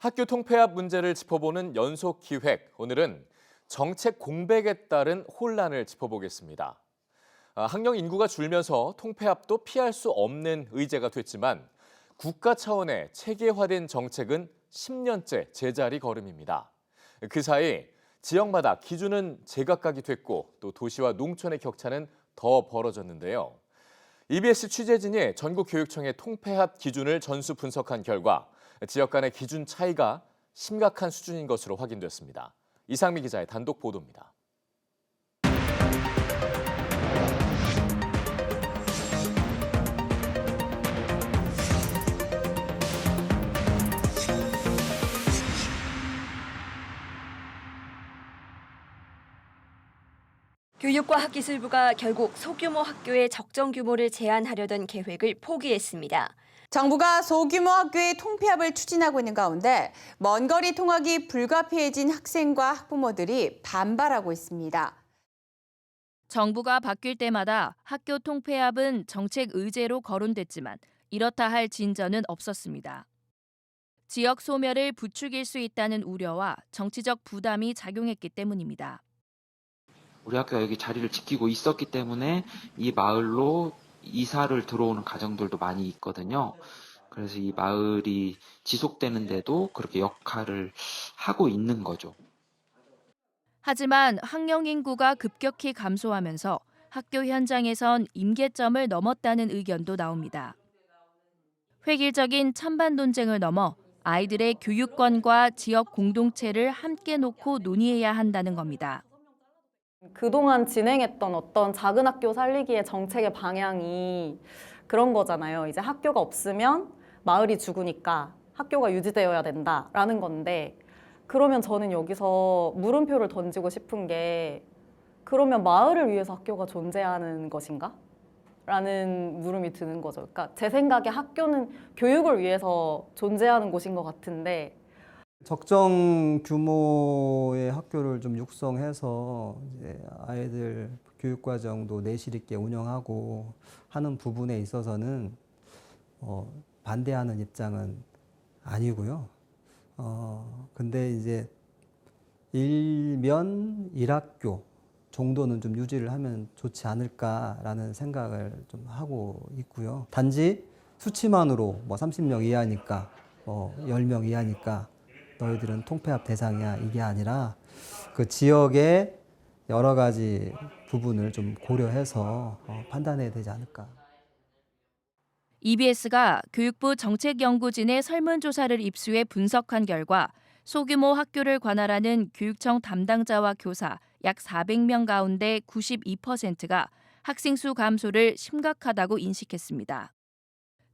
학교 통폐합 문제를 짚어보는 연속 기획. 오늘은 정책 공백에 따른 혼란을 짚어보겠습니다. 학령 인구가 줄면서 통폐합도 피할 수 없는 의제가 됐지만 국가 차원의 체계화된 정책은 10년째 제자리 걸음입니다. 그 사이 지역마다 기준은 제각각이 됐고 또 도시와 농촌의 격차는 더 벌어졌는데요. EBS 취재진이 전국교육청의 통폐합 기준을 전수 분석한 결과 지역 간의 기준 차이가 심각한 수준인 것으로 확인됐습니다. 이상미 기자의 단독 보도입니다. 교육과학기술부가 결국 소규모 학교의 적정 규모를 제한하려던 계획을 포기했습니다. 정부가 소규모 학교의 통폐합을 추진하고 있는 가운데 먼 거리 통학이 불가피해진 학생과 학부모들이 반발하고 있습니다. 정부가 바뀔 때마다 학교 통폐합은 정책 의제로 거론됐지만 이렇다 할 진전은 없었습니다. 지역 소멸을 부추길 수 있다는 우려와 정치적 부담이 작용했기 때문입니다. 우리 학교가 여기 자리를 지키고 있었기 때문에 이 마을로 이사를 들어오는 가정들도 많이 있거든요. 그래서 이 마을이 지속되는데도 그렇게 역할을 하고 있는 거죠. 하지만 학령 인구가 급격히 감소하면서 학교 현장에선 임계점을 넘었다는 의견도 나옵니다. 획일적인 찬반 논쟁을 넘어 아이들의 교육권과 지역 공동체를 함께 놓고 논의해야 한다는 겁니다. 그동안 진행했던 어떤 작은 학교 살리기의 정책의 방향이 그런 거잖아요. 이제 학교가 없으면 마을이 죽으니까 학교가 유지되어야 된다라는 건데, 그러면 저는 여기서 물음표를 던지고 싶은 게, 그러면 마을을 위해서 학교가 존재하는 것인가? 라는 물음이 드는 거죠. 그러니까 제 생각에 학교는 교육을 위해서 존재하는 곳인 것 같은데, 적정 규모의 학교를 좀 육성해서 이제 아이들 교육과정도 내실 있게 운영하고 하는 부분에 있어서는 반대하는 입장은 아니고요. 근데 이제 일면 일학교 정도는 좀 유지를 하면 좋지 않을까라는 생각을 좀 하고 있고요. 단지 수치만으로 뭐 30명 이하니까 10명 이하니까 너희들은 통폐합 대상이야, 이게 아니라 그 지역의 여러 가지 부분을 좀 고려해서 판단해야 되지 않을까. EBS가 교육부 정책연구진의 설문조사를 입수해 분석한 결과 소규모 학교를 관할하는 교육청 담당자와 교사 약 400명 가운데 92%가 학생 수 감소를 심각하다고 인식했습니다.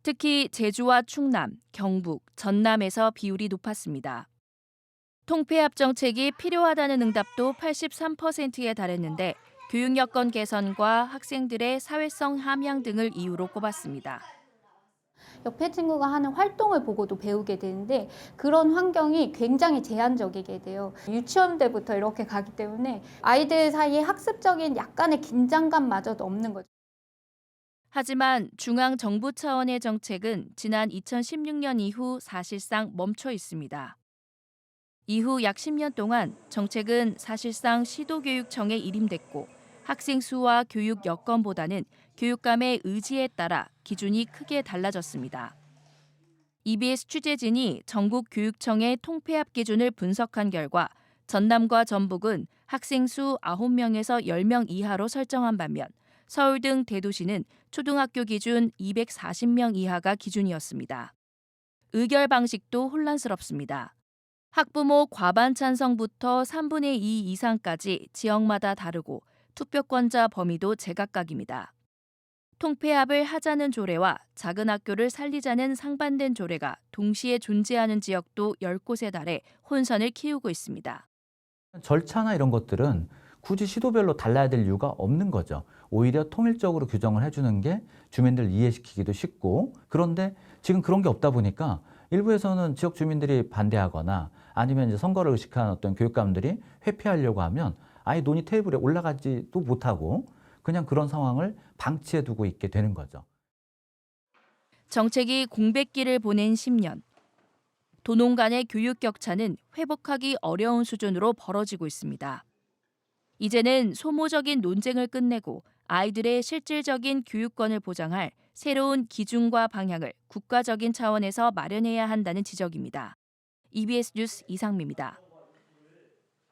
특히 제주와 충남, 경북, 전남에서 비율이 높았습니다. 통폐합 정책이 필요하다는 응답도 83%에 달했는데 교육 여건 개선과 학생들의 사회성 함양 등을 이유로 꼽았습니다. 옆에 친구가 하는 활동을 보고도 배우게 되는데 그런 환경이 굉장히 제한적이게 돼요. 유치원 때부터 이렇게 가기 때문에 아이들 사이에 학습적인 약간의 긴장감마저도 없는 거죠. 하지만 중앙 정부 차원의 정책은 지난 2016년 이후 사실상 멈춰 있습니다. 이후 약 10년 동안 정책은 사실상 시도교육청에 일임됐고 학생 수와 교육 여건보다는 교육감의 의지에 따라 기준이 크게 달라졌습니다. EBS 취재진이 전국 교육청의 통폐합 기준을 분석한 결과 전남과 전북은 학생 수 9명에서 10명 이하로 설정한 반면 서울 등 대도시는 초등학교 기준 240명 이하가 기준이었습니다. 의결 방식도 혼란스럽습니다. 학부모 과반 찬성부터 3분의 2 이상까지 지역마다 다르고 투표권자 범위도 제각각입니다. 통폐합을 하자는 조례와 작은 학교를 살리자는 상반된 조례가 동시에 존재하는 지역도 10곳에 달해 혼선을 키우고 있습니다. 절차나 이런 것들은 굳이 시도별로 달라야 될 이유가 없는 거죠. 오히려 통일적으로 규정을 해주는 게 주민들 이해시키기도 쉽고, 그런데 지금 그런 게 없다 보니까 일부에서는 지역 주민들이 반대하거나 아니면 이제 선거를 의식한 어떤 교육감들이 회피하려고 하면 아예 논의 테이블에 올라가지도 못하고 그냥 그런 상황을 방치해두고 있게 되는 거죠. 정책이 공백기를 보낸 10년. 도농 간의 교육 격차는 회복하기 어려운 수준으로 벌어지고 있습니다. 이제는 소모적인 논쟁을 끝내고 아이들의 실질적인 교육권을 보장할 새로운 기준과 방향을 국가적인 차원에서 마련해야 한다는 지적입니다. EBS 뉴스 이상미입니다.